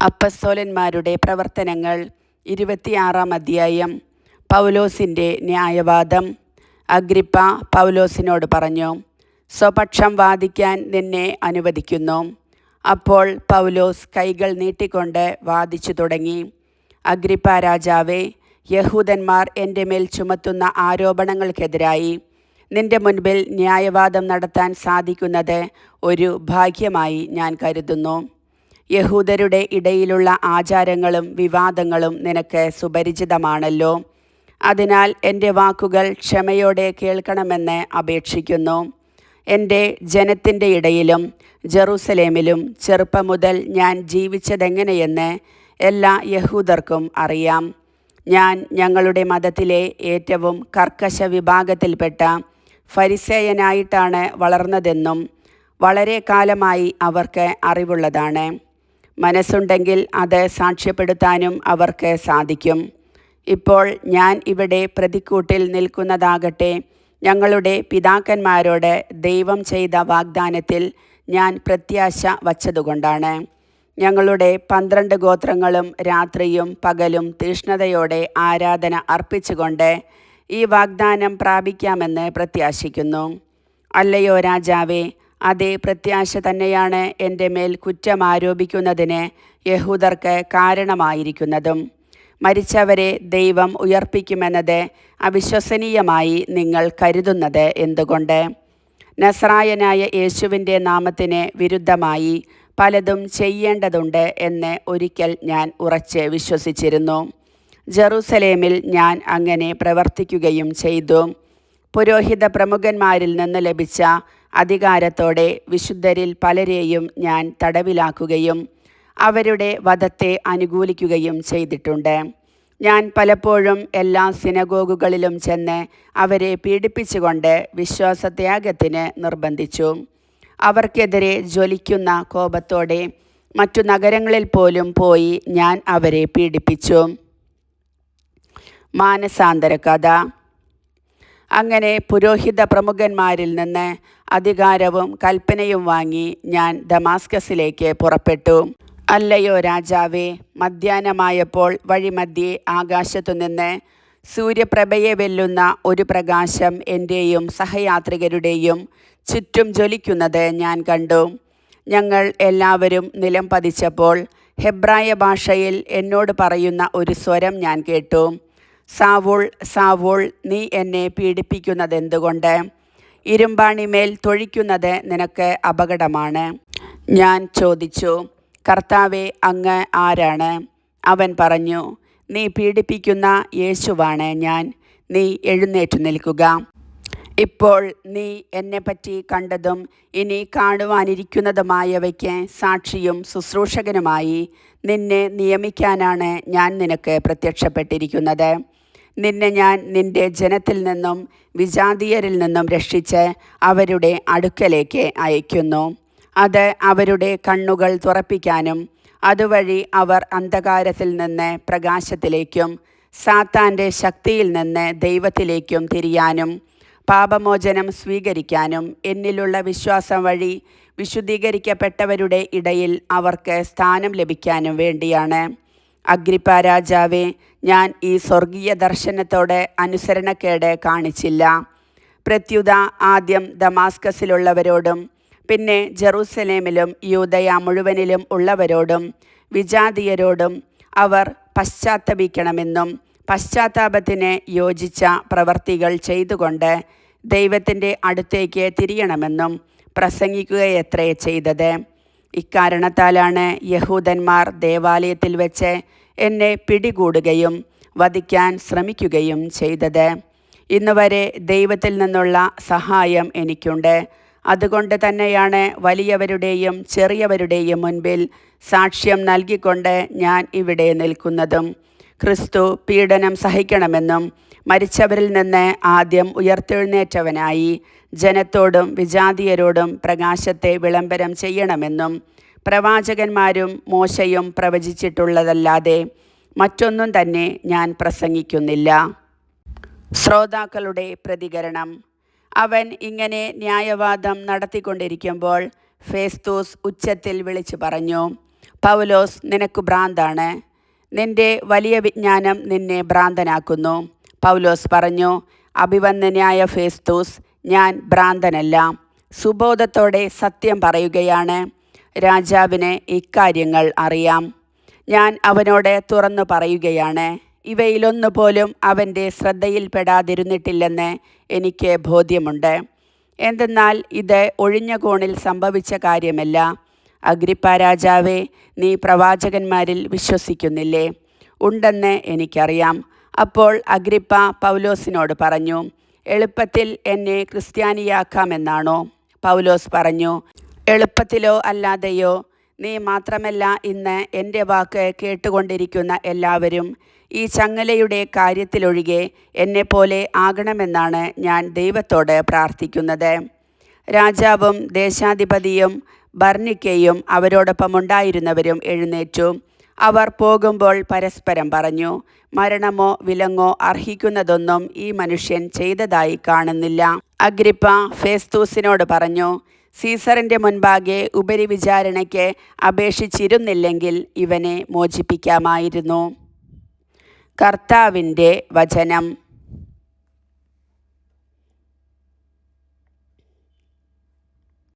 അപ്പസ്തോലന്മാരുടെ പ്രവർത്തനങ്ങൾ 26-ാം അധ്യായം. പൗലോസിൻ്റെ ന്യായവാദം. അഗ്രിപ്പ പൗലോസിനോട് പറഞ്ഞു, സ്വപക്ഷം വാദിക്കാൻ നിന്നെ അനുവദിക്കുന്നു. അപ്പോൾ പൗലോസ് കൈകൾ നീട്ടിക്കൊണ്ട് വാദിച്ചു തുടങ്ങി. അഗ്രിപ്പ രാജാവേ, യഹൂദന്മാർ എൻ്റെ മേൽ ചുമത്തുന്ന ആരോപണങ്ങൾക്കെതിരായി നിന്റെ മുൻപിൽ ന്യായവാദം നടത്താൻ സാധിക്കുന്നത് ഒരു ഭാഗ്യമായി ഞാൻ കരുതുന്നു. യഹൂദരുടെ ഇടയിലുള്ള ആചാരങ്ങളും വിവാദങ്ങളും നിനക്ക് സുപരിചിതമാണല്ലോ. അതിനാൽ എൻ്റെ വാക്കുകൾ ക്ഷമയോടെ കേൾക്കണമെന്ന് അപേക്ഷിക്കുന്നു. എൻ്റെ ജനത്തിൻ്റെ ഇടയിലും ജെറുസലേമിലും ചെറുപ്പം മുതൽ ഞാൻ ജീവിച്ചതെങ്ങനെയെന്ന് എല്ലാ യഹൂദർക്കും അറിയാം. ഞാൻ ഞങ്ങളുടെ മതത്തിലെ ഏറ്റവും കർക്കശ വിഭാഗത്തിൽപ്പെട്ട ഫരിസേയനായിട്ടാണ് വളർന്നതെന്നും വളരെ കാലമായി അവർക്ക് അറിവുള്ളതാണ്. മനസ്സുണ്ടെങ്കിൽ അത് സാക്ഷ്യപ്പെടുത്താനും അവർക്ക് സാധിക്കും. ഇപ്പോൾ ഞാൻ ഇവിടെ പ്രതിക്കൂട്ടിൽ നിൽക്കുന്നതാകട്ടെ, ഞങ്ങളുടെ പിതാക്കന്മാരോട് ദൈവം ചെയ്ത വാഗ്ദാനത്തിൽ ഞാൻ പ്രത്യാശ വച്ചതുകൊണ്ടാണ്. ഞങ്ങളുടെ 12 ഗോത്രങ്ങളും രാത്രിയും പകലും തീഷ്ണതയോടെ ആരാധന അർപ്പിച്ചുകൊണ്ട് ഈ വാഗ്ദാനം പ്രാപിക്കാമെന്ന് പ്രത്യാശിക്കുന്നു. അല്ലയോ രാജാവേ, അതേ പ്രത്യാശ തന്നെയാണ് എൻ്റെ മേൽ കുറ്റം ആരോപിക്കുന്നതിന് യഹൂദർക്ക് കാരണമായിരിക്കുന്നതും. മരിച്ചവരെ ദൈവം ഉയർപ്പിക്കുമെന്നത് അവിശ്വസനീയമായി നിങ്ങൾ കരുതുന്നത് എന്തുകൊണ്ട്? നസ്രായനായ യേശുവിൻ്റെ നാമത്തിന് വിരുദ്ധമായി പലതും ചെയ്യേണ്ടതുണ്ട് എന്ന് ഒരിക്കൽ ഞാൻ ഉറച്ച് വിശ്വസിച്ചിരുന്നു. ജെറുസലേമിൽ ഞാൻ അങ്ങനെ പ്രവർത്തിക്കുകയും ചെയ്തു. പുരോഹിത പ്രമുഖന്മാരിൽ നിന്ന് ലഭിച്ച അധികാരത്തോടെ വിശുദ്ധരിൽ പലരെയും ഞാൻ തടവിലാക്കുകയും അവരുടെ വധത്തെ അനുകൂലിക്കുകയും ചെയ്തിട്ടുണ്ട്. ഞാൻ പലപ്പോഴും എല്ലാ സിനഗോഗുകളിലും ചെന്ന് അവരെ പീഡിപ്പിച്ചുകൊണ്ട് വിശ്വാസത്യാഗത്തിന് നിർബന്ധിച്ചു. അവർക്കെതിരെ ജ്വലിക്കുന്ന കോപത്തോടെ മറ്റു നഗരങ്ങളിൽ പോലും പോയി ഞാൻ അവരെ പീഡിപ്പിച്ചു. മാനസാന്തര കഥ. അങ്ങനെ പുരോഹിത പ്രമുഖന്മാരിൽ നിന്ന് അധികാരവും കൽപ്പനയും വാങ്ങി ഞാൻ ദമാസ്കസിലേക്ക് പുറപ്പെട്ടു. അല്ലയോ രാജാവേ, മധ്യാഹ്നമായപ്പോൾ വഴിമധ്യേ ആകാശത്തുനിന്ന് സൂര്യപ്രഭയെ വെല്ലുന്ന ഒരു പ്രകാശം എൻ്റെയും സഹയാത്രികരുടെയും ചുറ്റും ജ്വലിക്കുന്നത് ഞാൻ കണ്ടു. ഞങ്ങൾ എല്ലാവരും നിലം പതിച്ചപ്പോൾ ഹെബ്രായ ഭാഷയിൽ എന്നോട് പറയുന്ന ഒരു സ്വരം ഞാൻ കേട്ടു. സാവൂൾ, സാവൂൾ, നീ എന്നെ പീഡിപ്പിക്കുന്നതെന്തുകൊണ്ട്? ഇരുമ്പാണിമേൽ തൊഴിക്കുന്നത് നിനക്ക് അപകടമാണ്. ഞാൻ ചോദിച്ചു, കർത്താവേ, അങ്ങ് ആരാണ്? അവൻ പറഞ്ഞു, നീ പീഡിപ്പിക്കുന്ന യേശുവാണ് ഞാൻ. നീ എഴുന്നേറ്റു നിൽക്കുക. ഇപ്പോൾ നീ എന്നെപ്പറ്റി കണ്ടതും ഇനി കാണുവാനിരിക്കുന്നതുമായവയ്ക്ക് സാക്ഷിയും ശുശ്രൂഷകനുമായി നിന്നെ നിയമിക്കാനാണ് ഞാൻ നിനക്ക് പ്രത്യക്ഷപ്പെട്ടിരിക്കുന്നത്. നിന്നെ ഞാൻ നിന്റെ ജനത്തിൽ നിന്നും വിജാതീയരിൽ നിന്നും രക്ഷിച്ച് അവരുടെ അടുക്കലേക്ക് അയക്കുന്നു. അത് അവരുടെ കണ്ണുകൾ തുറപ്പിക്കാനും അതുവഴി അവർ അന്ധകാരത്തിൽ നിന്ന് പ്രകാശത്തിലേക്കും സാത്താൻ്റെ ശക്തിയിൽ നിന്ന് ദൈവത്തിലേക്കും തിരിയാനും പാപമോചനം സ്വീകരിക്കാനും എന്നിലുള്ള വിശ്വാസം വഴി വിശുദ്ധീകരിക്കപ്പെട്ടവരുടെ ഇടയിൽ അവർക്ക് സ്ഥാനം ലഭിക്കാനും വേണ്ടിയാണ്. അഗ്രിപ്പ രാജാവേ, ഞാൻ ഈ സ്വർഗീയ ദർശനത്തോട് അനുസരണക്കേട് കാണിച്ചില്ല. പ്രത്യുത ആദ്യം ദമാസ്കസിലുള്ളവരോടും പിന്നെ ജെറുസലേമിലും യൂദയ മുഴുവനിലും ഉള്ളവരോടും വിജാതീയരോടും അവർ പശ്ചാത്തപിക്കണമെന്നും പശ്ചാത്താപത്തിന് യോജിച്ച പ്രവർത്തികൾ ചെയ്തുകൊണ്ട് ദൈവത്തിൻ്റെ അടുത്തേക്ക് തിരിയണമെന്നും പ്രസംഗിക്കുകയത്രേ ചെയ്തത്. ഇക്കാരണത്താലാണ് യഹൂദന്മാർ ദേവാലയത്തിൽ വെച്ച് എന്നെ പിടികൂടുകയും വധിക്കാൻ ശ്രമിക്കുകയും ചെയ്തത്. ഇന്നുവരെ ദൈവത്തിൽ നിന്നുള്ള സഹായം എനിക്കുണ്ട്. അതുകൊണ്ട് തന്നെയാണ് വലിയവരുടെയും ചെറിയവരുടെയും മുൻപിൽ സാക്ഷ്യം നൽകിക്കൊണ്ട് ഞാൻ ഇവിടെ നിൽക്കുന്നതും. ക്രിസ്തു പീഡനം സഹിക്കണമെന്നും മരിച്ചവരിൽ നിന്ന് ആദ്യം ഉയർത്തെഴുന്നേറ്റവനായി ജനത്തോടും വിജാതീയരോടും പ്രകാശത്തെ വിളംബരം ചെയ്യണമെന്നും പ്രവാചകന്മാരും മോശയും പ്രവചിച്ചിട്ടുള്ളതല്ലാതെ മറ്റൊന്നും തന്നെ ഞാൻ പ്രസംഗിക്കുന്നില്ല. ശ്രോതാക്കളുടെ പ്രതികരണം. അവൻ ഇങ്ങനെ ന്യായവാദം നടത്തിക്കൊണ്ടിരിക്കുമ്പോൾ ഫേസ്തൂസ് ഉച്ചത്തിൽ വിളിച്ചു പറഞ്ഞു, പൗലോസ്, നിനക്ക് ഭ്രാന്താണ്, നിന്റെ വലിയ വിജ്ഞാനം നിന്നെ ഭ്രാന്തനാക്കുന്നു. പൗലോസ് പറഞ്ഞു, അഭിവന്ദനായ ഫേസ്തൂസ്, ഞാൻ ഭ്രാന്തനല്ല, സുബോധത്തോടെ സത്യം പറയുകയാണ്. രാജാവിന് ഇക്കാര്യങ്ങൾ അറിയാം. ഞാൻ അവനോട് തുറന്നു പറയുകയാണ്, ഇവയിലൊന്നുപോലും അവൻ്റെ ശ്രദ്ധയിൽപ്പെടാതിരുന്നിട്ടില്ലെന്ന് എനിക്ക് ബോധ്യമുണ്ട്. എന്തെന്നാൽ ഇത് ഒഴിഞ്ഞ കോണിൽ സംഭവിച്ച കാര്യമല്ല. അഗ്രിപ്പാ രാജാവേ, നീ പ്രവാചകന്മാരിൽ വിശ്വസിക്കുന്നില്ലേ? ഉണ്ടെന്ന് എനിക്കറിയാം. അപ്പോൾ അഗ്രിപ്പ പൗലോസിനോട് പറഞ്ഞു, എളുപ്പത്തിൽ എന്നെ ക്രിസ്ത്യാനിയാക്കാമെന്നാണോ? പൗലോസ് പറഞ്ഞു, എളുപ്പത്തിലോ അല്ലാതെയോ, നീ മാത്രമല്ല, ഇന്ന് എൻ്റെ വാക്ക് കേട്ടുകൊണ്ടിരിക്കുന്ന എല്ലാവരും ഈ ചങ്ങലയുടെ കാര്യത്തിലൊഴികെ എന്നെപ്പോലെ ആകണമെന്നാണ് ഞാൻ ദൈവത്തോട് പ്രാർത്ഥിക്കുന്നത്. രാജാവും ദേശാധിപതിയും ബർണിക്കയും അവരോടൊപ്പമുണ്ടായിരുന്നവരും എഴുന്നേറ്റു. അവർ പോകുമ്പോൾ പരസ്പരം പറഞ്ഞു, മരണമോ വിലങ്ങോ അർഹിക്കുന്നതൊന്നും ഈ മനുഷ്യൻ ചെയ്തതായി കാണുന്നില്ല. അഗ്രിപ്പ ഫേസ്തൂസിനോട് പറഞ്ഞു, സീസറിൻ്റെ മുൻപാകെ ഉപരിവിചാരണയ്ക്ക് അപേക്ഷിച്ചിരുന്നില്ലെങ്കിൽ ഇവനെ മോചിപ്പിക്കാമായിരുന്നു. കർത്താവിൻ്റെ വചനം.